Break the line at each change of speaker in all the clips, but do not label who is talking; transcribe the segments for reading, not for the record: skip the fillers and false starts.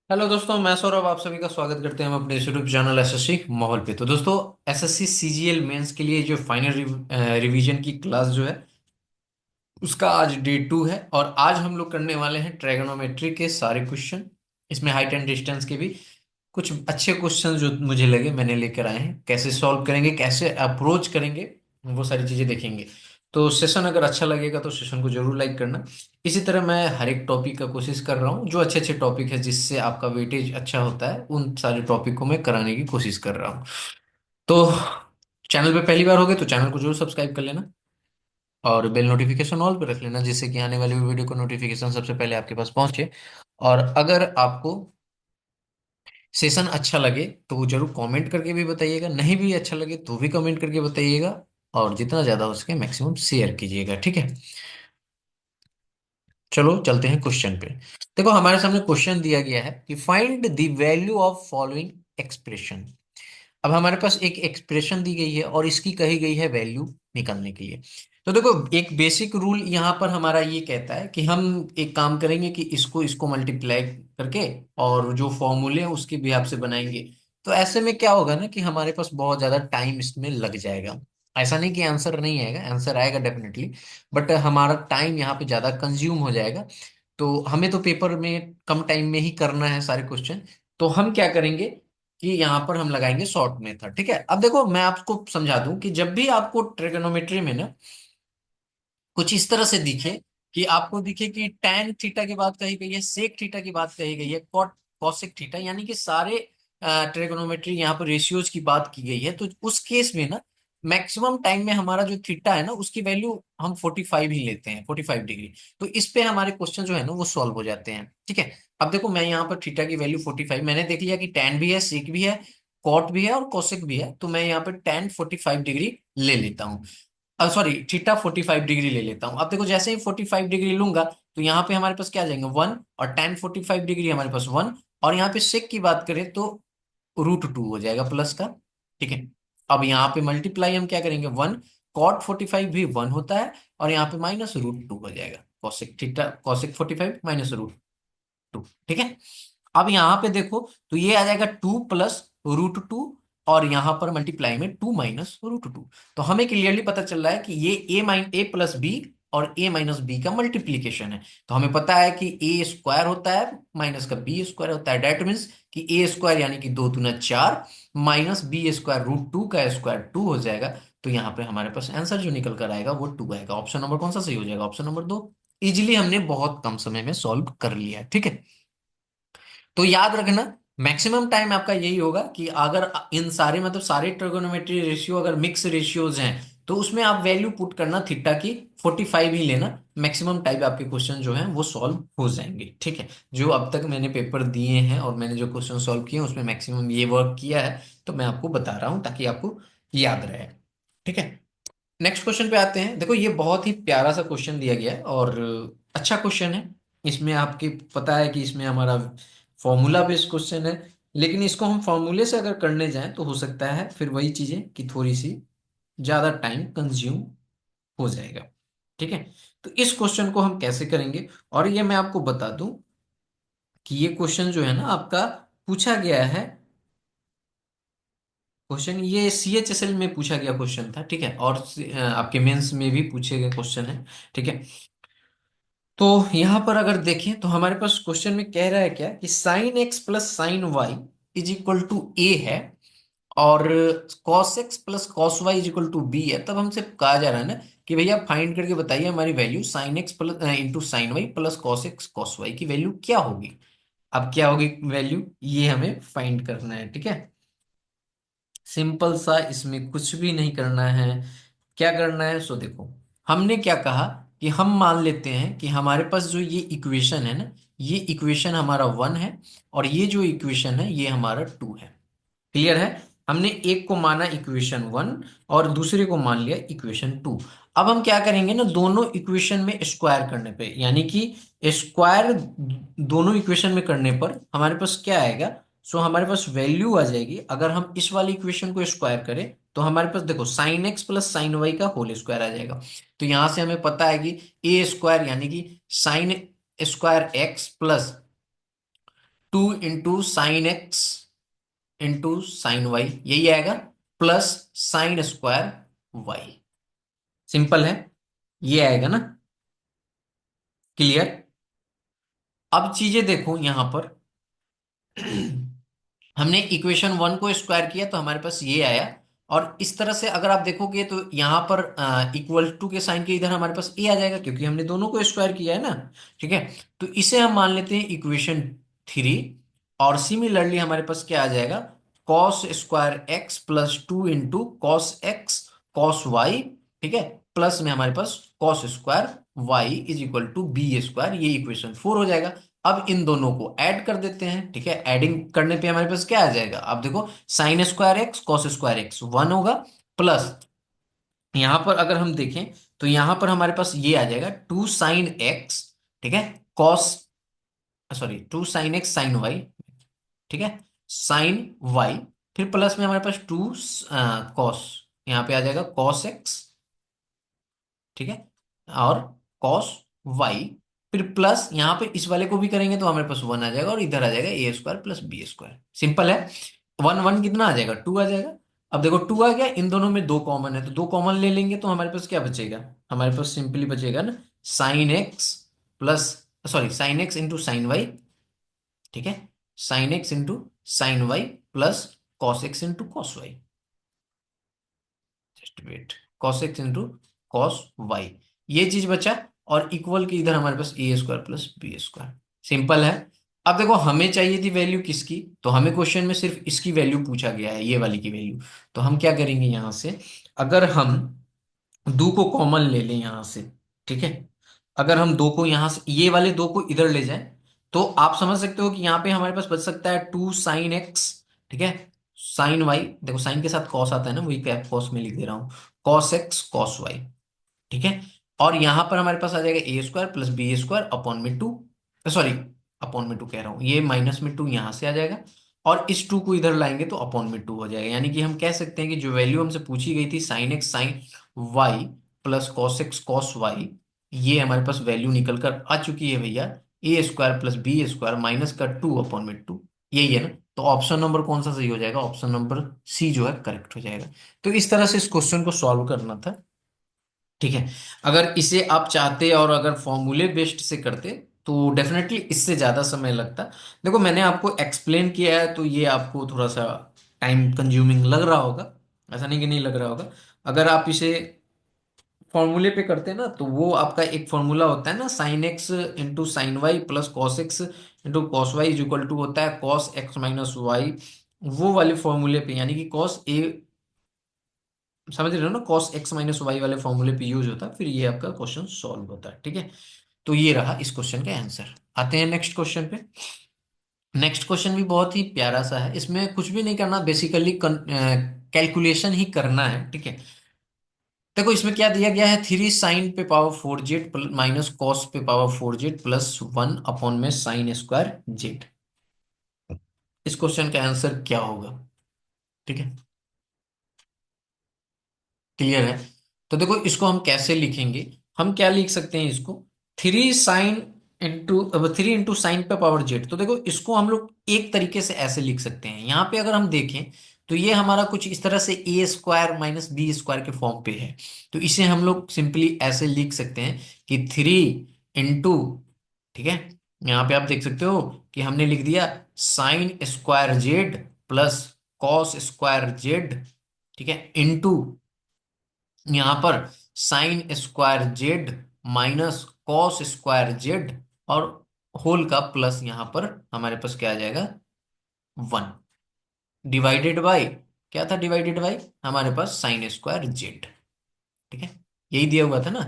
Hello दोस्तों, मैं सौरभ आप सभी का स्वागत करते हैं हम अपने यूट्यूब चैनल एसएससी माहौल पे। तो दोस्तों, एसएससी सीजीएल मेंस के लिए जो फाइनल रिवीजन की क्लास जो है उसका आज डे 2 है। और आज हम लोग करने वाले हैं ट्रायगोनोमेट्री के सारे क्वेश्चन। इसमें हाइट एंड डिस्टेंस के भी कुछ अच्छे क्वेश्चन जो मुझे लगे मैंने लेकर आए हैं। कैसे सॉल्व करेंगे, कैसे अप्रोच करेंगे, वो सारी चीजें देखेंगे। तो सेशन अगर अच्छा लगेगा तो सेशन को जरूर लाइक करना। इसी तरह मैं हर एक टॉपिक का कोशिश कर रहा हूँ, जो अच्छे अच्छे टॉपिक है जिससे आपका वेटेज अच्छा होता है, उन सारे टॉपिक को मैं कराने की कोशिश कर रहा हूँ। तो चैनल पे पहली बार हो गए तो चैनल को जरूर सब्सक्राइब कर लेना और बेल नोटिफिकेशन ऑल पे रख लेना, जिससे कि आने वाली वीडियो को नोटिफिकेशन सबसे पहले आपके पास पहुंचे। और अगर आपको सेशन अच्छा लगे तो वो जरूर कमेंट करके भी बताइएगा, नहीं भी अच्छा लगे तो भी कमेंट करके बताइएगा। और जितना ज्यादा हो सके मैक्सिमम शेयर कीजिएगा, ठीक है। चलो चलते हैं क्वेश्चन पे। देखो, हमारे सामने क्वेश्चन दिया गया है कि find the value of following expression. अब हमारे पास एक एक्सप्रेशन दी गई है और इसकी कही गई है वैल्यू निकालने के लिए। तो देखो, एक बेसिक रूल यहाँ पर हमारा ये कहता है कि हम एक काम करेंगे कि इसको इसको मल्टीप्लाई करके और जो फॉर्मूले हैं उसके भी हिसाब से बनाएंगे। तो ऐसे में क्या होगा ना कि हमारे पास बहुत ज्यादा टाइम इसमें लग जाएगा। ऐसा नहीं कि आंसर नहीं आएगा, आंसर आएगा डेफिनेटली, बट हमारा टाइम यहाँ पे ज्यादा कंज्यूम हो जाएगा। तो हमें तो पेपर में कम टाइम में ही करना है सारे क्वेश्चन। तो हम क्या करेंगे कि यहाँ पर हम लगाएंगे शॉर्ट मेथड, ठीक है। अब देखो, मैं आपको समझा दूं कि जब भी आपको ट्रिगोनोमेट्री में ना कुछ इस तरह से दिखे कि आपको दिखे कि टैन थीटा की बात कही गई है, सेक थीटा की बात कही गई है, कॉट कॉसेक थीटा, यानी कि सारे ट्रिगोनोमेट्री यहाँ पर रेशियोज की बात की गई है, तो उस केस में ना मैक्सिमम टाइम में हमारा जो थीटा है ना उसकी वैल्यू हम 45 ही लेते हैं, 45 डिग्री। तो इस पे हमारे क्वेश्चन जो है ना वो सॉल्व हो जाते हैं, ठीक है। अब देखो, मैं यहाँ पर थीटा की वैल्यू 45 मैंने देख लिया कि टैन भी है, सेक भी है, कॉट भी है और कोसेक भी है, तो मैं यहाँ पर टैन 45 डिग्री ले लेता हूँ। सॉरी, थीटा 45 डिग्री ले लेता हूँ। अब देखो, जैसे ही 45 डिग्री लूंगा तो यहाँ पे हमारे पास क्या आ जाएंगे 1, और tan 45 डिग्री हमारे पास 1। और यहाँ पे सेक की बात करें तो √2 हो जाएगा प्लस का, ठीक है। अब यहाँ पे मल्टीप्लाई हम क्या करेंगे 1, कॉट 45 भी 1 होता है, और यहाँ पे -√2 हो जाएगा, कॉसेक थीटा कॉसेक 45 -√2, ठीक है। अब यहाँ पे देखो तो ये आ जाएगा 2 प्लस √2, और यहाँ पर मल्टीप्लाई में 2 माइनस √2। तो हमें क्लियरली पता चल रहा है कि ये ए प्लस बी और ए माइनस बी का मल्टीप्लीकेशन है। तो हमें पता है कि ए स्क्वायर होता है माइनस का बी स्क्वायर होता है, डेट मीन्स कि ए स्क्वायर यानी कि 2 दूना 4 माइनस बी स्क्वायर √2 का स्क्वायर 2 हो जाएगा। तो यहाँ पे हमारे पास आंसर जो निकल कर आएगा वो 2 आएगा। ऑप्शन नंबर कौन सा सही हो जाएगा? Option number 2। इजिली हमने बहुत कम समय में सॉल्व कर लिया है, ठीक है। तो याद रखना, मैक्सिमम टाइम आपका यही होगा कि अगर इन सारे मतलब सारे ट्रिगोनोमेट्री रेशियो अगर मिक्स रेशियोज हैं तो उसमें आप वैल्यू पुट करना थीटा की 45 ही लेना। मैक्सिमम टाइम आपके क्वेश्चन जो हैं वो सॉल्व हो जाएंगे, ठीक है। जो अब तक मैंने पेपर दिए हैं और मैंने जो क्वेश्चन सॉल्व किए हैं उसमें मैक्सिमम ये वर्क किया है, तो मैं आपको बता रहा हूं ताकि आपको याद रहे, ठीक है। नेक्स्ट क्वेश्चन पे आते हैं। देखो, ये बहुत ही प्यारा सा क्वेश्चन दिया गया है और अच्छा क्वेश्चन है। इसमें आपके पता है कि इसमें हमारा फॉर्मूला बेस्ड क्वेश्चन है, लेकिन इसको हम फॉर्मूले से अगर करने जाएं तो हो सकता है फिर वही चीजें कि थोड़ी सी ज्यादा टाइम कंज्यूम हो जाएगा, ठीक है। तो इस क्वेश्चन को हम कैसे करेंगे, और ये मैं आपको बता दूं कि ये क्वेश्चन जो है ना आपका पूछा गया है। क्वेश्चन ये CHSL में पूछा गया क्वेश्चन था, ठीक है, और आपके मेंस में भी पूछे गए क्वेश्चन है, ठीक है। तो यहां पर अगर देखें तो हमारे पास क्वेश्चन में कह रहा है क्या कि sine X plus sine Y is equal to A है, और cos X plus cos Y is equal to B है। तब हमसे कहा जा रहा है ना कि भैया फाइंड करके बताइए हमारी value sine X plus into sine Y plus cos X cos Y की वैल्यू क्या होगी। अब क्या होगी वैल्यू, ये हमें फाइंड करना है, ठीक है। सिंपल सा, इसमें कुछ भी नहीं करना है। क्या करना है सो देखो, हमने क्या कहा कि हम मान लेते हैं कि हमारे पास जो ये इक्वेशन है ना, ये इक्वेशन हमारा 1 है, और ये जो इक्वेशन है ये हमारा 2 है। क्लियर है? हमने एक को माना इक्वेशन 1 और दूसरे को मान लिया इक्वेशन 2। अब हम क्या करेंगे ना, दोनों इक्वेशन में स्क्वायर करने पे, यानी कि स्क्वायर दोनों इक्वेशन में करने पर हमारे पास क्या आएगा, सो हमारे पास वैल्यू आ जाएगी। अगर हम इस वाली इक्वेशन को स्क्वायर करें तो हमारे पास देखो sine X plus sine Y का होल स्क्वायर आ जाएगा। तो यहां से हमें पता है कि ए स्क्वायर यानी कि sine square x plus 2 × sin x × sin y, यही आएगा, प्लस sin² y। सिंपल है, ये आएगा ना। क्लियर। अब चीजें देखो यहां पर। हमने इक्वेशन वन को स्क्वायर किया तो हमारे पास ये आया। और इस तरह से अगर आप देखोगे तो यहां पर इक्वल टू के साइन के इधर हमारे पास ए आ जाएगा, क्योंकि हमने दोनों को स्क्वायर किया है ना। ठीक है। तो इसे हम मान लेते हैं इक्वेशन थ्री। और सिमिलरली हमारे पास क्या आ जाएगा, cos² x + 2 × cos x cos y। ठीक है। प्लस में हमारे पास cos² y = b², ये इक्वेशन फोर हो जाएगा। अब इन दोनों को ऐड कर देते हैं। ठीक है। एडिंग करने पे हमारे पास क्या आ जाएगा, अब देखो, sin² x cos² x 1 होगा, प्लस यहां पर अगर हम देखें तो यहां पर हमारे पास ये आ जाएगा 2 sin x। ठीक है। Cos sorry 2 sin x sin y। ठीक है। sin y, फिर प्लस में हमारे पास टू कॉस, यहाँ पे आ जाएगा cos x। ठीक है। और cos y, फिर प्लस यहाँ पे इस वाले को भी करेंगे तो हमारे पास 1 आ जाएगा, और इधर आ जाएगा a² + b²। सिंपल है। 1 1 कितना आ जाएगा, 2 आ जाएगा। अब देखो 2 आ गया, इन दोनों में दो कॉमन है तो दो कॉमन ले लेंगे तो हमारे पास क्या बचेगा, हमारे पास सिंपली बचेगा ना sin x × sin y। ठीक है। sin x × sin y plus cos x × cos y। Just wait, cos x × cos y, ये चीज बचा। और इक्वल के इधर हमारे पास a² + b²। सिंपल है। अब देखो हमें चाहिए थी वैल्यू किसकी, तो हमें क्वेश्चन में सिर्फ इसकी वैल्यू पूछा गया है, ये वाली की वैल्यू। तो हम क्या करेंगे यहां से, अगर हम दो को कॉमन ले लें यहां से। ठीक है। अगर हम दो को यहां से, ये वाले दो को इधर ले जाएं, तो आप समझ सकते हो कि यहां पे हमारे पास बच सकता है 2 sin x। ठीक है। sin y, देखो साइन के साथ कॉस आता है ना, वही क्या कॉस में लिख दे रहा हूं, cos x cos y। ठीक है। और यहां पर हमारे पास आ जाएगा a² + b² अपॉन में 2। सॉरी, अपॉन में 2 कह रहा हूं, ये माइनस में 2 यहां से आ जाएगा। और इस 2 को इधर लाएंगे तो अपॉन में 2 हो जाएगा। यानी कि हम कह सकते हैं कि जो वैल्यू हमसे पूछी गई थी sin x sin y plus cos x cos y, ये हमारे पास वैल्यू निकल कर आ चुकी है भैया, a² + b² माइनस का 2/2। यही है ना। तो ऑप्शन नंबर कौन सा सही हो जाएगा, ऑप्शन नंबर सी जो है करेक्ट हो जाएगा। तो इस तरह से इस क्वेश्चन को सॉल्व करना था। ठीक है। अगर इसे आप चाहते और अगर फॉर्मूले बेस्ड से करते तो डेफिनेटली इससे ज्यादा समय लगता। देखो मैंने आपको एक्सप्लेन किया है तो ये आपको थोड़ा सा टाइम कंज्यूमिंग लग रहा होगा, ऐसा नहीं कि नहीं लग रहा होगा। अगर आप इसे फॉर्मूले पे करते हैं ना, तो वो आपका एक फॉर्मूला होता है ना, sin x × sin y plus cos x × cos y होता है cos x - y। वो वाले फॉर्मूले पे, यानी कि कॉस ए, समझ रहे हो ना, cos x - y वाले फॉर्मूले पे यूज होता है, फिर ये आपका क्वेश्चन सॉल्व होता है। ठीक है। तो ये रहा इस क्वेश्चन का आंसर। आते हैं नेक्स्ट क्वेश्चन पे। नेक्स्ट क्वेश्चन भी बहुत ही प्यारा सा है, इसमें कुछ भी नहीं करना, बेसिकली कैलकुलेशन ही करना है। ठीक है। देखो इसमें क्या दिया गया है, 3 sin पे पावर 4z माइनस कॉस पे पावर 4z प्लस 1/में sin²z। इस क्वेश्चन का आंसर क्या होगा। ठीक है। क्लियर है। तो देखो इसको हम कैसे लिखेंगे, हम क्या लिख सकते हैं इसको, 3 sin इंटू, अब 3 × sin पे पावर z। तो देखो इसको हम लोग एक तरीके से ऐसे लिख सकते हैं, यहाँ पे अगर हम देखें तो ये हमारा कुछ इस तरह से a² - b² के फॉर्म पे है। तो इसे हम लोग सिंपली ऐसे लिख सकते हैं कि 3 इंटू, ठीक है, यहाँ पे आप देख सकते हो कि हमने लिख दिया sin² z प्लस cos²z। ठीक है। इंटू यहां पर sin² z माइनस cos²z, और होल का प्लस यहां पर हमारे पास क्या आ जाएगा, 1, डिवाइडेड बाय, क्या था डिवाइडेड बाय, हमारे पास sin²z। ठीक है। यही दिया हुआ था ना,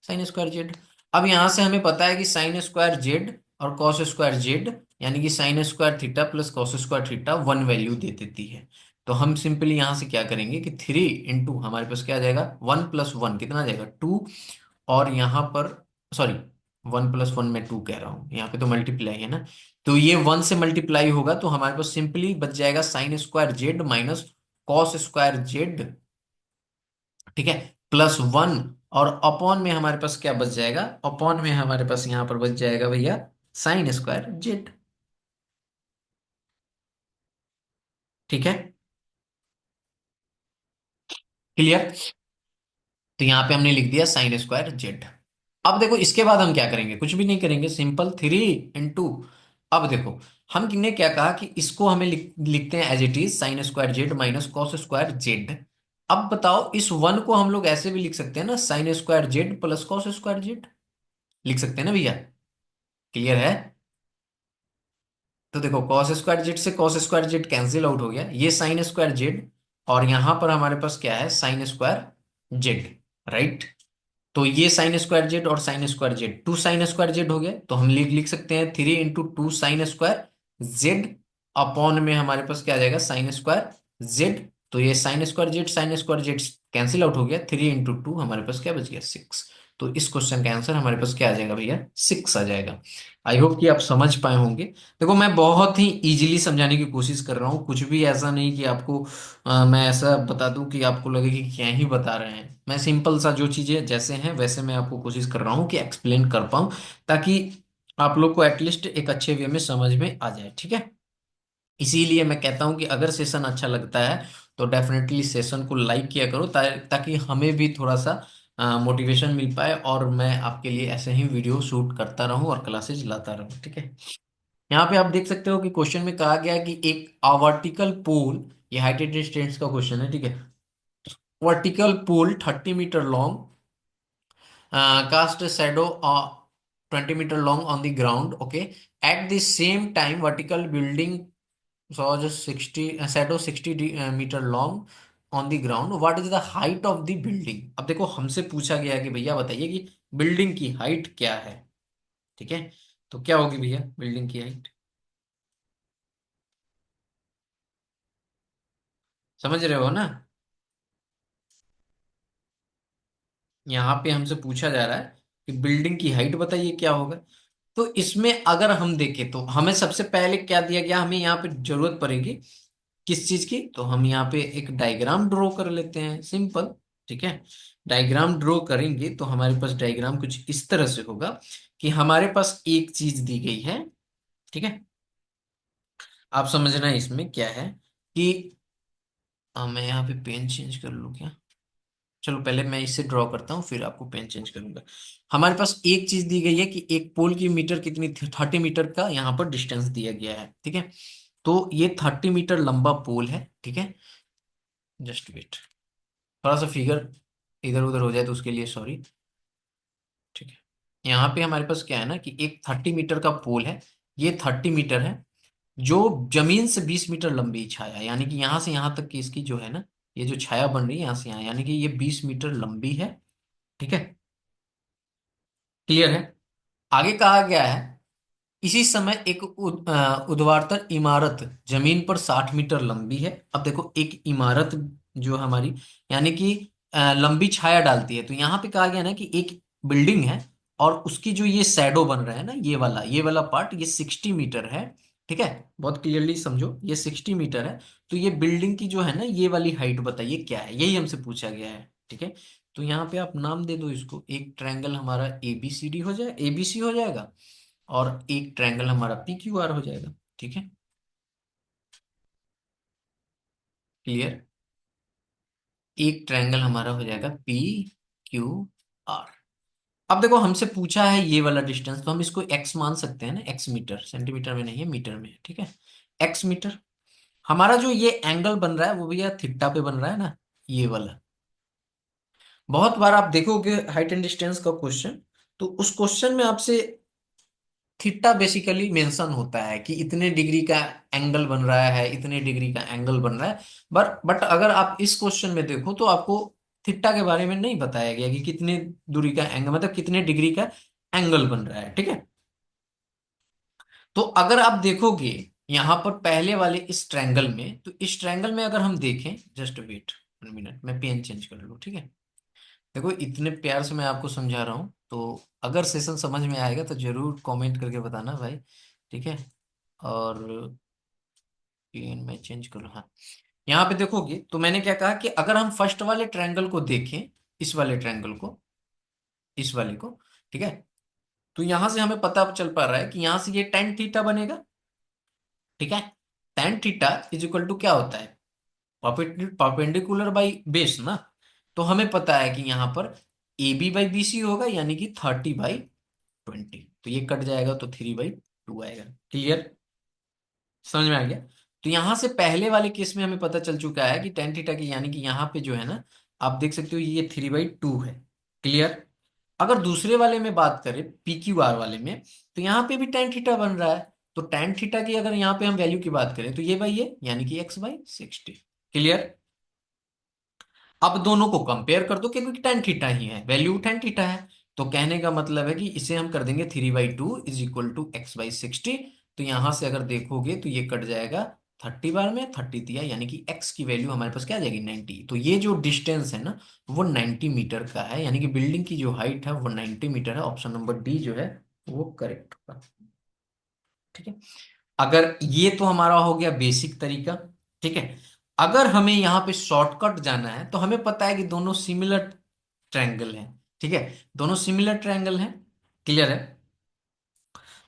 sin²z। अब यहां से हमें पता है कि sin²z और cos²z, यानी कि sin² theta plus cos² theta 1 value दे देती है। तो हम सिंपली यहां से क्या करेंगे कि 3 इंटू हमारे पास क्या आ जाएगा, 1 + 1 कितना आ जाएगा, 2। और यहाँ पर, सॉरी, 1 + 1 में 2 कह रहा हूँ, यहाँ पे तो मल्टीप्लाई है ना। तो ये 1 से मल्टीप्लाई होगा तो हमारे पास सिंपली बच जाएगा sin² z माइनस cos²z। ठीक है। +1, और अपॉन में हमारे पास क्या बच जाएगा, अपॉन में हमारे पास यहाँ पर बच जाएगा भैया sin²z। ठीक है, क्लियर। तो यहाँ पे हमने लिख दिया साइन स्क्वायर जेड। अब देखो इसके बाद हम क्या करेंगे, कुछ भी नहीं करेंगे, सिंपल 3 इंटू। अब देखो हमने क्या कहा कि इसको हमें लिखते हैं as it is sine square Z minus cos square Z. अब बताओ इस वन को हम लोग ऐसे भी लिख सकते हैं ना, sign square Z plus cos square Z, लिख सकते हैं ना भैया, क्लियर है। तो देखो कॉस स्क्वायर जेड से cos square Z cancel out हो गया, ये साइन स्क्वायर जेड, और यहां पर हमारे पास क्या है, साइन स्क्वायर जेड, राइट। तो ये साइन स्क्वायर जेड और sine square Z, two sine square Z हो गया, तो हम लिख लिख सकते हैं 3 into 2 sine square Z, upon में हमारे पास क्या आ जाएगा, साइन स्क्वायर जेड। तो ये sine square Z cancel out हो गया, 3 इंटू 2 हमारे पास क्या बच गया, 6। तो इस क्वेश्चन का आंसर हमारे पास क्या आ जाएगा भैया, 6 आ जाएगा। आई होप कि आप समझ पाए होंगे। देखो मैं बहुत ही इजीली समझाने की कोशिश कर रहा हूँ, कुछ भी ऐसा नहीं कि आपको मैं ऐसा बता दूं कि आपको लगे कि क्या ही बता रहे हैं। मैं सिंपल सा जो चीजें जैसे हैं वैसे मैं आपको कोशिश कर रहा हूँ कि एक्सप्लेन कर पाऊँ, ताकि आप लोग को एटलीस्ट एक अच्छे वे में समझ में आ जाए, ठीक है। इसीलिए मैं कहता हूँ कि अगर सेशन अच्छा लगता है तो डेफिनेटली सेशन को लाइक किया करो, ताकि हमें भी थोड़ा सा मोटिवेशन मिल पाए, और मैं आपके लिए ऐसे ही वीडियो शूट करता रहूं और क्लासेस लाता रहूं, ठीक है। यहाँ पे आप देख सकते हो कि क्वेश्चन में कहा गया है कि एक वर्टिकल पोल, ये हाइटेड डिस्टेंस का क्वेश्चन है, ठीक है। Vertical pole 30 metre long cast shadow 20 metre long on the ground, okay. At the same time vertical building saw जो 60 shadow 60 metre long on the ground, what is the height of the building. अब देखो हमसे पूछा गया कि भैया बताइए कि बिल्डिंग की हाइट क्या है, ठीक है। तो क्या होगी भैया बिल्डिंग की हाइट, समझ रहे हो ना। यहाँ पे हमसे पूछा जा रहा है कि बिल्डिंग की हाइट बताइए क्या होगा। तो इसमें अगर हम देखें तो हमें सबसे पहले क्या दिया गया, हमें यहाँ पे जरूरत पड़ेगी किस चीज की, तो हम यहाँ पे एक डायग्राम ड्रॉ कर लेते हैं, सिंपल, ठीक है। डायग्राम ड्रॉ करेंगे तो हमारे पास डायग्राम कुछ इस तरह से होगा कि हमारे पास एक चीज दी गई है, ठीक है। आप समझना इसमें क्या है कि मैं यहाँ पे पेन चेंज कर लूँ क्या, चलो पहले मैं इसे ड्रॉ करता हूँ फिर आपको पेन चेंज करूंगा। हमारे पास एक चीज दी गई है कि एक पोल की मीटर कितनी, 30 मीटर का यहाँ पर डिस्टेंस दिया गया है, ठीक है। तो ये 30 मीटर लंबा पोल है, ठीक है। जस्ट वेट, थोड़ा सा फिगर इधर उधर हो जाए तो उसके लिए सॉरी, ठीक है। यहाँ पे हमारे पास क्या है ना कि एक 30 मीटर का पोल है, ये 30 मीटर है, जो जमीन से 20 मीटर लंबी छाया, यानी कि यहाँ से यहाँ तक की इसकी जो है ना, ये जो छाया बन रही है यहाँ से यहाँ, यानी कि ये 20 मीटर लंबी है, ठीक है, क्लियर है। आगे कहा गया है इसी समय एक ऊर्ध्वाधर इमारत जमीन पर 60 मीटर लंबी है। अब देखो एक इमारत जो हमारी यानी कि लंबी छाया डालती है, तो यहाँ पे कहा गया ना कि एक बिल्डिंग है, और उसकी जो ये शैडो बन रहा है ना, ये वाला पार्ट, ये 60 मीटर है, ठीक है। बहुत क्लियरली समझो, ये 60 मीटर है। तो ये बिल्डिंग की जो है ना ये वाली हाइट बताइए क्या है, यही हमसे पूछा गया है, ठीक है। तो यहाँ पे आप नाम दे दो इसको, एक ट्रायंगल हमारा ABCD हो जाए, ABC हो जाएगा, और एक ट्रायंगल हमारा PQR हो जाएगा, ठीक है, क्लियर। एक ट्रायंगल हमारा हो जाएगा PQR। अब देखो हमसे पूछा है ये वाला डिस्टेंस, तो हम इसको x मान सकते हैं ना, x मीटर, सेंटीमीटर में नहीं है मीटर में है, ठीक है। x मीटर, हमारा जो ये एंगल बन रहा है वो भैया थीटा पे बन रहा है ना, ये वाला। बहुत बार आप देखोगे हाइट एंड डिस्टेंस का क्वेश्चन, तो उस क्वेश्चन में आपसे थीटा बेसिकली मेंशन होता है कि इतने डिग्री का एंगल बन रहा है, इतने डिग्री का एंगल बन रहा है। बट अगर आप इस क्वेश्चन में देखो तो आपको थीटा के बारे में नहीं बताया गया कि कितने दूरी का एंगल, मतलब कितने डिग्री का एंगल बन रहा है, ठीक है। तो अगर आप देखोगे यहां पर पहले वाले इस ट्रायंगल में, तो इस ट्रायंगल में अगर हम देखें, जस्ट वेट 1 मिनट, मैं पेन चेंज कर लूँ, ठीक है। देखो इतने प्यार से मैं आपको समझा रहा हूँ, तो अगर सेशन समझ में आएगा तो जरूर कमेंट करके बताना भाई, ठीक है। और पेन मैं चेंज करूँ, हाँ। यहाँ पे देखोगे तो मैंने क्या कहा कि अगर हम फर्स्ट वाले ट्रायंगल को देखें, इस वाले ट्रायंगल को, इस वाले को, ठीक है। तो यहां से हमें पता चल पा रहा है कि यहां से ये tan थीटा बनेगा, ठीक है। tan theta is equal to क्या होता है, परपेंडिकुलर बाई बेस ना। तो हमें पता है कि यहाँ पर A B by B C होगा, यानी कि 30/20, तो ये कट जाएगा तो 3/2 आएगा। क्लियर, समझ में आ गया। तो यहां से पहले वाले केस में हमें पता चल चुका है कि tan थीटा की, यानी कि यहाँ पे जो है ना, आप देख सकते हो ये 3/2 है। क्लियर। अगर दूसरे वाले में बात करें पी क्यू आर वाले में, तो यहाँ पे भी tan थीटा बन रहा है। तो tan थीटा की अगर यहाँ पे हम वैल्यू की बात करें तो ये भाई ये, यानी कि x/60। क्लियर। अब दोनों को कंपेयर कर दो क्योंकि tan थीटा ही है, वैल्यू tan थीटा है। तो कहने का मतलब है कि इसे हम कर देंगे 3/2 इज इक्वल टू x/60। तो यहां से अगर देखोगे तो ये कट जाएगा 30 बार में, 30 दिया, यानी कि x की वैल्यू हमारे पास क्या आ जाएगी 90। तो ये जो डिस्टेंस है ना वो 90 मीटर का है, यानी कि बिल्डिंग की जो हाइट है वो 90 मीटर है। ऑप्शन नंबर डी जो है वो करेक्ट होगा। ठीक है। अगर ये तो हमारा हो गया बेसिक तरीका। ठीक है। अगर हमें यहाँ पे शॉर्टकट जाना है तो हमें पता है कि दोनों सिमिलर ट्रायंगल हैं। ठीक है, दोनों सिमिलर ट्रायंगल हैं। क्लियर है।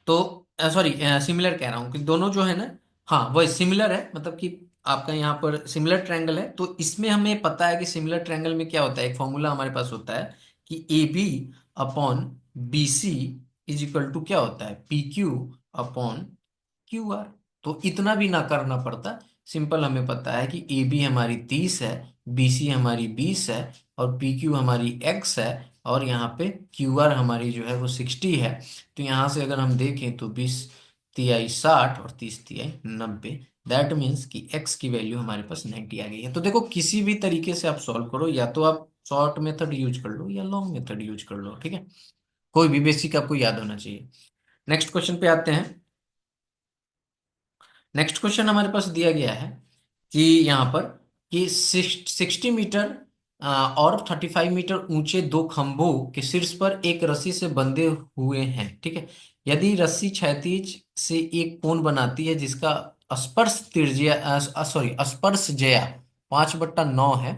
तो सॉरी, सिमिलर कह रहा हूं कि दोनों जो है ना, हाँ वही सिमिलर है, मतलब कि आपका यहाँ पर सिमिलर ट्रायंगल है। तो इसमें हमें पता है कि सिमिलर ट्रायंगल में क्या होता है, एक फॉर्मूला हमारे पास होता है कि A B upon B C is equal to क्या होता है, P Q upon Q R. तो इतना भी ना करना पड़ता, सिंपल हमें पता है कि ए बी हमारी 30 है, बी सी हमारी 20 है, और पी क्यू हमारी एक्स है, और यहाँ पे क्यू आर हमारी जो है वो 60 है। तो यहाँ से अगर हम देखें तो 20 तिहाई 60 और 30 तिहाई 90। दैट मीन्स कि एक्स की वैल्यू हमारे पास 90 आ गई है। तो देखो किसी भी तरीके से आप सॉल्व करो, या तो आप शॉर्ट मेथड यूज कर लो या लॉन्ग मेथड यूज कर लो। ठीक है, कोई भी बेसिक आपको याद होना चाहिए। नेक्स्ट क्वेश्चन पे आते हैं। नेक्स्ट क्वेश्चन हमारे पास दिया गया है कि यहाँ पर कि 60 मीटर और 35 मीटर ऊंचे दो खंभों के शीर्ष पर एक रस्सी से बंधे हुए हैं। ठीक है। यदि रस्सी क्षैतिज से एक कोण बनाती है जिसका स्पर्श त्रिज्या, सॉरी स्पर्श ज्या 5/9 है,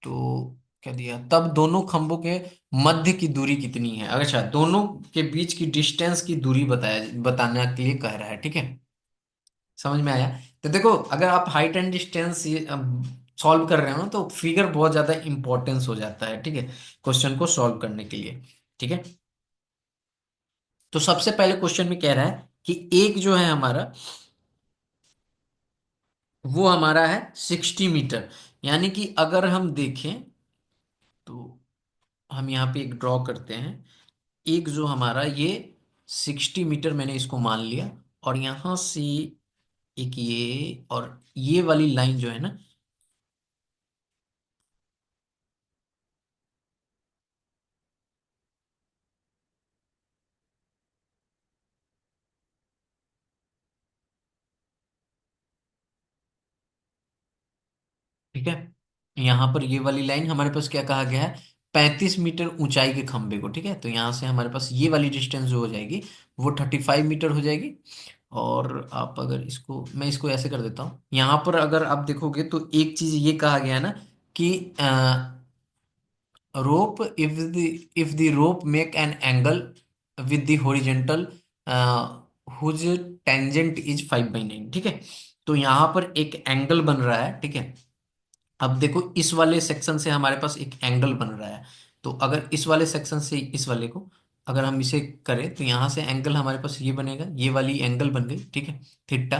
तो क्या दिया, तब दोनों खंभों के मध्य की दूरी कितनी है। अच्छा, दोनों के बीच की डिस्टेंस की दूरी बताने के लिए कह रहा है। ठीक है, समझ में आया। तो देखो अगर आप हाइट एंड डिस्टेंस सॉल्व कर रहे हो ना, तो फिगर बहुत ज्यादा इंपॉर्टेंस हो जाता है। ठीक है, क्वेश्चन को सॉल्व करने के लिए। ठीक है। तो सबसे पहले क्वेश्चन में कह रहा है कि एक जो है हमारा, वो हमारा है 60 मीटर। यानी कि अगर हम देखें तो हम यहाँ पे एक ड्रॉ करते हैं। एक जो हमारा ये 60 मीटर मैंने इसको मान लिया, और यहां से एक ये और ये वाली लाइन जो है ना, ठीक है, यहाँ पर ये वाली लाइन हमारे पास क्या कहा गया है, 35 मीटर ऊंचाई के खंभे को। ठीक है, तो यहाँ से हमारे पास ये वाली डिस्टेंस जो हो जाएगी वो 35 मीटर हो जाएगी। और आप अगर इसको, मैं इसको ऐसे कर देता हूँ, यहाँ पर अगर आप देखोगे तो एक चीज ये कहा गया है ना कि rope if the rope make an angle with the horizontal whose tangent is 5/9। ठीक है, तो यहाँ पर एक एंगल बन रहा है। ठीक है, अब देखो इस वाले सेक्शन से हमारे पास एक एंगल बन रहा है। तो अगर इस वाले सेक्शन से इस वाले को अगर हम इसे करें तो यहां से एंगल हमारे पास ये बनेगा, ये वाली एंगल बन गई। ठीक है, थीटा।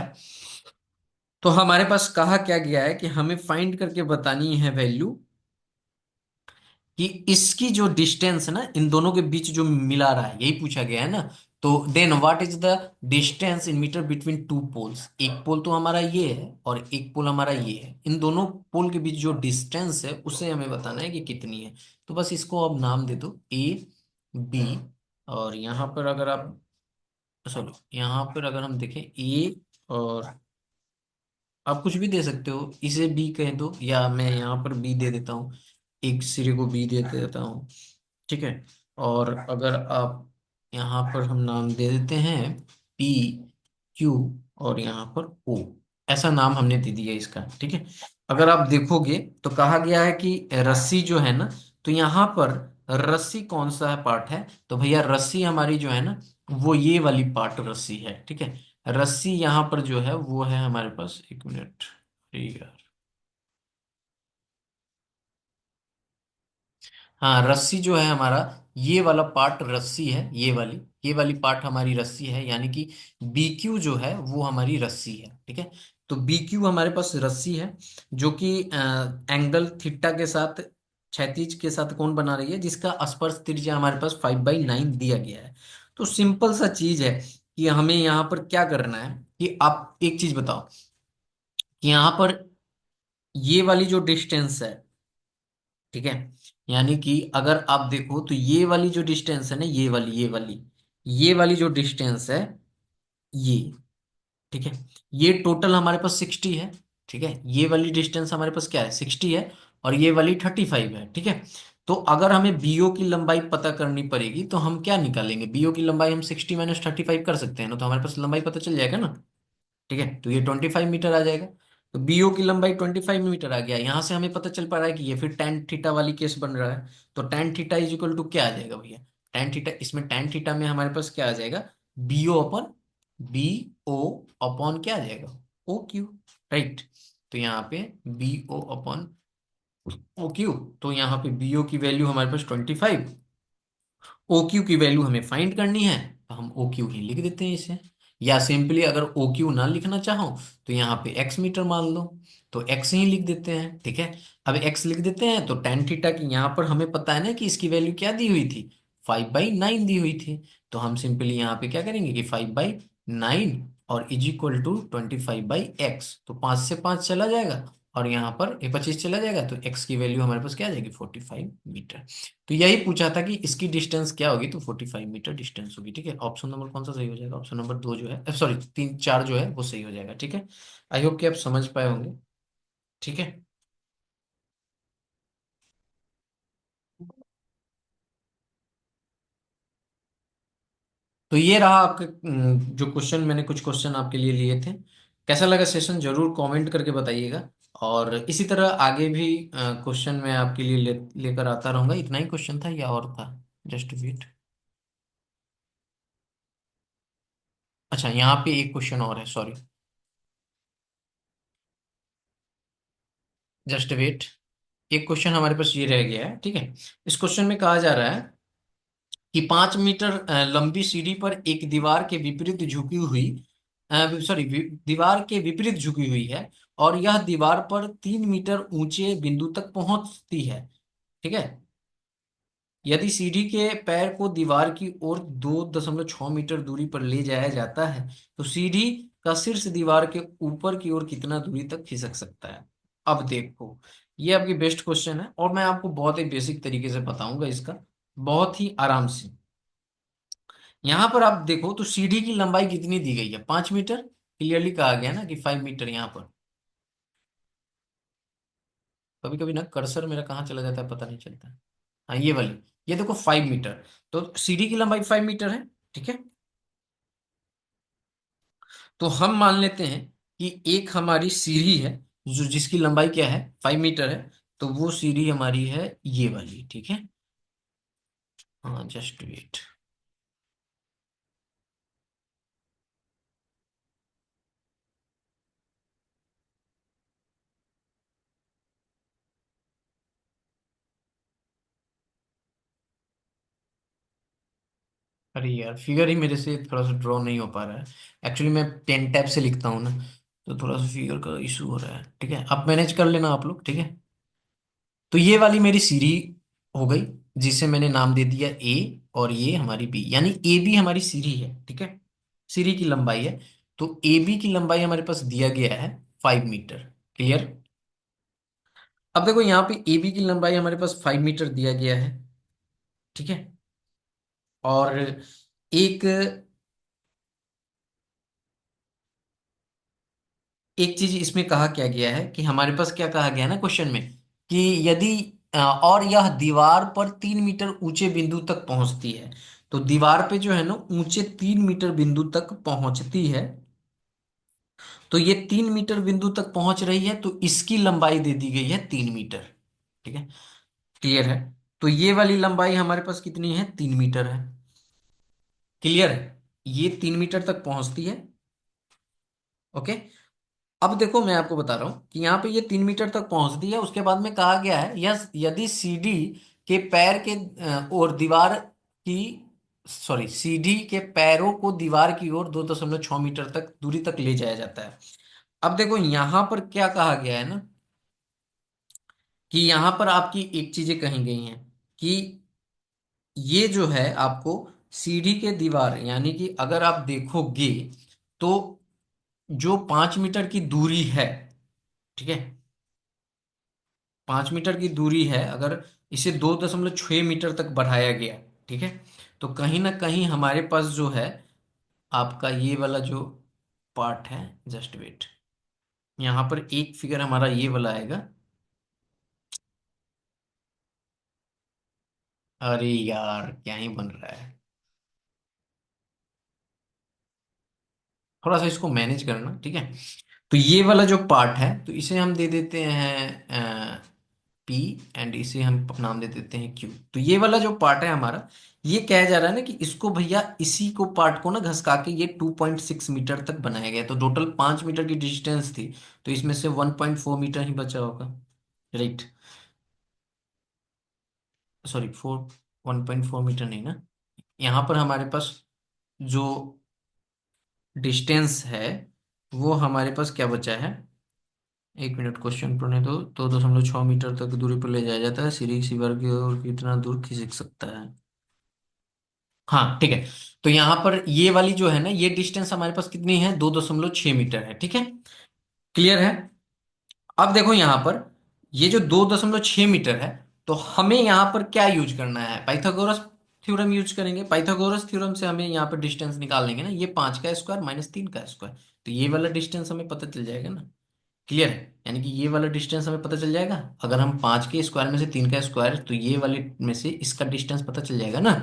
तो हमारे पास कहा क्या गया है कि हमें फाइंड करके बतानी है वैल्यू कि इसकी जो डिस्टेंस है ना इन दोनों के बीच जो मिला रहा है, यही पूछा गया है ना। तो then what is the distance in metre between two poles. एक पोल तो हमारा ये है और एक पोल हमारा ये है, इन दोनों पोल के बीच जो डिस्टेंस है उसे हमें बताना है कि कितनी है। तो बस इसको अब नाम दे दो ए बी। और यहाँ पर अगर आप, सॉरी यहाँ पर अगर हम देखें ए, और आप कुछ भी दे सकते हो, इसे बी कह दो, या मैं यहाँ पर बी दे देता हूँ, एक सिरे को बी दे देता हूँ। ठीक है, और अगर आप यहाँ पर हम नाम दे देते हैं पी क्यू, और यहाँ पर ओ, ऐसा नाम हमने दे दिया इसका। ठीक है, अगर आप देखोगे तो कहा गया है कि रस्सी जो है ना, तो यहाँ पर रस्सी कौन सा पार्ट है, तो भैया रस्सी हमारी जो है ना वो ये वाली पार्ट रस्सी है। ठीक है, रस्सी यहाँ पर जो है वो है हमारे पास, एक मिनट, अरे यार, हाँ रस्सी जो है हमारा, ये वाला पार्ट रस्सी है, ये वाली पार्ट हमारी रस्सी है, यानी कि बी क्यू जो है वो हमारी रस्सी है, ठीक है। तो बी क्यू हमारे पास रस्सी है, जो कि एंगल थीटा के साथ, क्षैतिज के साथ कोण बना रही है, जिसका स्पर्श त्रिज्या हमारे पास 5/9 दिया गया है। तो सिंपल सा चीज है कि हमें यहाँ पर क्या करना है, कि आप एक चीज बताओ कि यहाँ पर ये वाली जो डिस्टेंस है, ठीक है, यानी कि अगर आप देखो तो ये वाली जो डिस्टेंस है ना, ये वाली जो डिस्टेंस है, ये, ठीक है, ये टोटल हमारे पास 60 है, ठीक है, ये वाली डिस्टेंस हमारे पास क्या है, 60 है, और ये वाली 35 है, ठीक है। तो अगर हमें बीओ की लंबाई पता करनी पड़ेगी तो हम क्या निकालेंगे, बीओ की लंबाई हम 60 - 35 कर सकते हैं ना, तो हमारे पास लंबाई पता चल जाएगा ना, ठीक है। तो ये 25 मीटर आ जाएगा। तो बीओ की लंबाई 25 मीटर आ गया, यहां से हमें पता चल पा रहा है कि ये फिर टेन थीटा वाली केस बन रहा है। तो tan theta is equal to क्या आ जाएगा भैया, टेन थीटा, इसमें टेन थीटा में हमारे पास क्या आ जाएगा, बी ओ अपॉन क्या आ जाएगा, ओ क्यू, राइट। तो यहाँ पे B O upon O Q, तो यहाँ पे बी ओ की वैल्यू हमारे पास 25, ओ क्यू की वैल्यू हमें फाइंड करनी है, तो हम ओ क्यू ही लिख देते हैं इसे। या सिंपली अगर ओ क्यू ना लिखना चाहो तो यहाँ पे एक्स मीटर मान लो, तो एक्स ही लिख देते हैं, ठीक है। अब एक्स लिख देते हैं तो टेन थीटा की यहाँ पर हमें पता है ना कि इसकी वैल्यू क्या दी हुई थी, 5/9 दी हुई थी। तो हम सिंपली यहाँ पे क्या करेंगे कि 5/9 और इज इक्वल टू 25/x, तो 5 से 5 चला जाएगा, और यहाँ पर ये 25 चला जाएगा, तो x की वैल्यू हमारे पास क्या आ जाएगी, 45 मीटर। तो यही पूछा था कि इसकी डिस्टेंस क्या होगी, तो 45 मीटर डिस्टेंस होगी, ठीक है। ऑप्शन नंबर कौन सा सही हो जाएगा, ऑप्शन नंबर 2 जो है, सॉरी 3 4 जो है वो सही हो जाएगा, ठीक है। आई होप कि आप समझ पाए होंगे, ठीक है। तो ये रहा आपके जो क्वेश्चन, मैंने कुछ क्वेश्चन आपके लिए लिए थे। कैसा लगा सेशन जरूर कमेंट करके बताइएगा, और इसी तरह आगे भी क्वेश्चन मैं आपके लिए लेकर आता रहूंगा। इतना ही क्वेश्चन था या और था, जस्ट वेट। अच्छा यहाँ पे एक क्वेश्चन और है, सॉरी, जस्ट वेट। एक क्वेश्चन हमारे पास ये रह गया है, ठीक है। इस क्वेश्चन में कहा जा रहा है कि 5 मीटर लंबी सीढ़ी पर एक दीवार के विपरीत झुकी हुई, सॉरी, दीवार के विपरीत झुकी हुई है, और यह दीवार पर 3 मीटर ऊंचे बिंदु तक पहुंचती है, ठीक है। यदि सीढ़ी के पैर को दीवार की ओर 2.6 मीटर दूरी पर ले जाया जाता है, तो सीढ़ी का शीर्ष दीवार के ऊपर की ओर कितना दूरी तक खिसक सकता है। अब देखो, ये आपकी बेस्ट क्वेश्चन है, और मैं आपको बहुत ही बेसिक तरीके से बताऊंगा इसका, बहुत ही आराम से। यहां पर आप देखो तो सीढ़ी की लंबाई कितनी दी गई है, 5 मीटर, क्लियरली कहा गया ना कि 5 मीटर यहाँ पर। कभी कभी ना कर्सर मेरा कहाँ चला जाता है पता नहीं चलता। हाँ ये वाली, ये देखो 5 मीटर, तो सीढ़ी की लंबाई 5 मीटर है, ठीक है। तो हम मान लेते हैं कि एक हमारी सीढ़ी है, जो जिसकी लंबाई क्या है, 5 मीटर है, तो वो सीढ़ी हमारी है ये वाली, ठीक है। हाँ जस्ट वेट। अरे यार फिगर ही मेरे से थोड़ा सा ड्रॉ नहीं हो पा रहा है, एक्चुअली मैं पेन टैब से लिखता हूँ ना, तो थोड़ा सा फिगर का इशू हो रहा है, ठीक है। आप मैनेज कर लेना आप लोग, ठीक है। तो ये वाली मेरी सीरी हो गई, जिसे मैंने नाम दे दिया ए, और ये हमारी बी, यानी ए बी हमारी सीरी है, ठीक है, सीरी की लंबाई है। तो ए बी की लंबाई हमारे पास दिया गया है 5 मीटर, क्लियर। अब देखो यहाँ पे ए बी की लंबाई हमारे पास 5 मीटर दिया गया है, ठीक है। और एक एक चीज इसमें कहा क्या गया है कि हमारे पास क्या कहा गया है ना क्वेश्चन में, कि यदि और यह दीवार पर 3 मीटर ऊंचे बिंदु तक पहुंचती है, तो दीवार पे जो है ना ऊंचे 3 मीटर बिंदु तक पहुंचती है, तो ये 3 मीटर बिंदु तक पहुंच रही है, तो इसकी लंबाई दे दी गई है 3 मीटर, ठीक है, क्लियर है। तो ये वाली लंबाई हमारे पास कितनी है, 3 मीटर है, क्लियर है। ये 3 मीटर तक पहुंचती है, ओके। अब देखो मैं आपको बता रहा हूं कि यहाँ पे ये 3 मीटर तक पहुंचती है, उसके बाद में कहा गया है यस यदि सीडी के पैर के और दीवार की, सॉरी, सीडी के पैरों को दीवार की ओर 2.6 मीटर तक दूरी तक ले जाया जाता है। अब देखो यहां पर क्या कहा गया है ना, कि यहां पर आपकी एक चीजें कही गई हैं कि ये जो है आपको सीढ़ी के दीवार, यानी कि अगर आप देखोगे तो जो 5 मीटर की दूरी है, ठीक है, 5 मीटर की दूरी है, अगर इसे 2.6 मीटर तक बढ़ाया गया, ठीक है, तो कहीं ना कहीं हमारे पास जो है आपका ये वाला जो पार्ट है, जस्ट वेट, यहाँ पर एक फिगर हमारा ये वाला आएगा। अरे यार क्या ही बन रहा है, थोड़ा सा इसको मैनेज करना, ठीक है। तो ये वाला जो पार्ट है तो इसे हम दे देते हैं पी, एंड इसे हम नाम दे देते हैं क्यू। तो ये वाला जो पार्ट है हमारा, ये कहा जा रहा है ना कि इसको भैया इसी को पार्ट को ना घसका के ये 2.6 मीटर तक बनाया गया, तो टोटल 5 मीटर की डिस्टेंस थी, तो इसमें से 1.4 मीटर ही बचा होगा, राइट। सॉरी, 1.4 मीटर नहीं ना, यहाँ पर हमारे पास जो डिस्टेंस है वो हमारे पास क्या बचा है, 1 मिनट, क्वेश्चन पढ़ने दो। तो 2.6 मीटर तक दूरी पर ले जाया जाता है, सीढ़ी सीवर की ओर कितना दूर खिसक सकता है। हाँ ठीक है। तो यहां पर ये वाली जो है ना, ये डिस्टेंस हमारे पास कितनी है, 2.6 मीटर है, ठीक है, क्लियर है। अब देखो यहां पर ये जो 2.6 मीटर है, तो हमें यहां पर क्या यूज करना है, पाइथागोरस थ्योरम यूज करेंगे। पाइथागोरस थ्योरम से हमें यहाँ पर डिस्टेंस निकाल लेंगे ना, ये 5 का स्क्वायर माइनस 3 का स्क्वायर, तो ये वाला डिस्टेंस हमें पता चल जाएगा ना, क्लियर है। यानी कि ये वाला डिस्टेंस हमें पता चल जाएगा, अगर हम 5 के स्क्वायर में से 3 का स्क्वायर, तो ये वाले में से इसका डिस्टेंस पता चल जाएगा ना।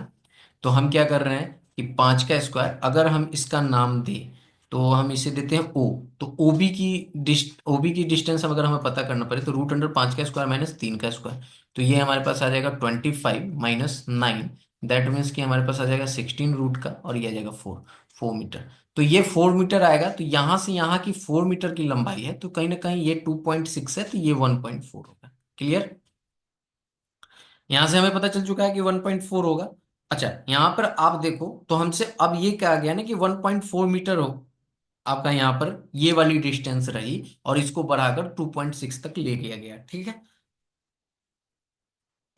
तो हम क्या कर रहे हैं कि 5 का स्क्वायर अगर हम इसका नाम दें, तो हम इसे देते हैं ओ। तो ओबी की डिस्टेंस हम अगर हमें पता करना पड़े, तो √5 का स्क्वायर माइनस 3 का स्क्वायर, तो ये हमारे पास आ जाएगा 25 - 9, दैट मीन्स कि हमारे पास आ जाएगा 16 रूट का, और ये आ जाएगा 4 मीटर। तो ये 4 मीटर आएगा, तो यहां से यहाँ की 4 मीटर की लंबाई है, तो कहीं ना कहीं ये 2.6 है, तो ये 1.4 होगा, क्लियर। यहां से हमें पता चल चुका है कि 1.4 होगा। अच्छा, यहां पर आप देखो तो हमसे अब ये कहा गया ना कि 1.4 मीटर हो, आपका यहाँ पर ये वाली डिस्टेंस रही, और इसको बढ़ाकर 2.6 तक ले गया गया, ठीक है।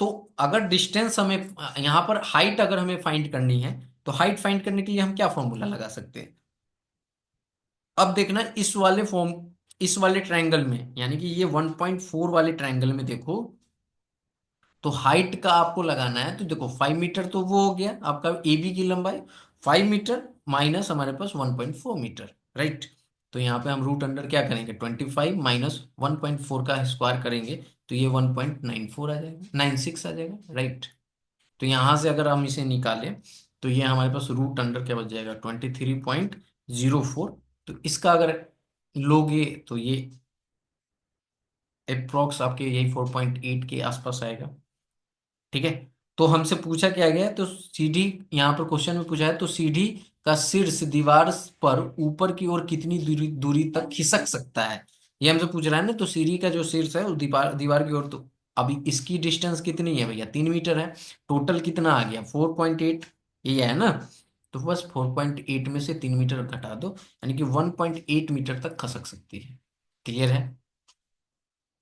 तो अगर डिस्टेंस हमें, यहाँ पर हाइट अगर हमें फाइंड करनी है, तो हाइट फाइंड करने के लिए हम क्या फॉर्मूला लगा सकते हैं। अब देखना इस वाले ट्रायंगल में, यानी कि ये 1.4 वाले ट्रायंगल में देखो, तो हाइट का आपको लगाना है, तो देखो 5 मीटर तो वो हो गया आपका ए बी की लंबाई, 5 मीटर माइनस हमारे पास 1.4 मीटर, राइट। तो यहाँ पे हम रूट अंडर क्या करेंगे, 25 माइनस 1.4 का स्क्वायर करेंगे, तो ये 1.94 आ जाएगा, 96 आ जाएगा, राइट। तो यहाँ से अगर हम इसे निकालें, तो ये हमारे पास रूट अंडर क्या बच जाएगा, 23.04। तो इसका अगर लोगे तो ये अप्रोक्स आपके यही 4.8 के आसपास आएगा, ठीक है। तो हमसे पूछा क्या गया है, तो सीढ़ी, यहाँ पर क्वेश्चन में पूछा है, तो सीढ़ी का शीर्ष दीवार पर ऊपर की ओर कितनी दूरी दूरी तक खिसक सकता है, ये हमसे पूछ रहा है ना। तो सीढ़ी का जो शीर्ष है वो दीवार दीवार की ओर, तो अभी इसकी डिस्टेंस कितनी है भैया, 3 मीटर है, टोटल कितना आ गया 4.8, ये है ना। तो बस 4.8 में से 3 मीटर घटा दो, यानी कि 1.8 मीटर तक खसक सकती है, क्लियर है।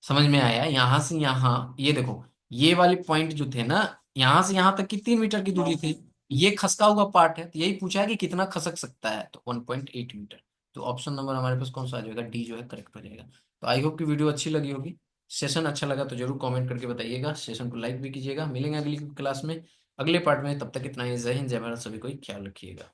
समझ में आया, यहां से यहां ये देखो, ये वाले पॉइंट जो थे ना, यहां से यहां तक की 3 मीटर की दूरी थी, ये खसका हुआ पार्ट है, तो यही पूछा है कि कितना खसक सकता है, तो 1.8 मीटर। तो ऑप्शन नंबर हमारे पास कौन सा आ जाएगा, डी जो है करेक्ट हो जाएगा। तो आई होप की वीडियो अच्छी लगी होगी, सेशन अच्छा लगा तो जरूर कमेंट करके बताइएगा, सेशन को लाइक भी कीजिएगा। मिलेंगे अगली क्लास में अगले पार्ट में, तब तक इतना ही, जय हिंद जय भारत, सभी को ख्याल रखिएगा।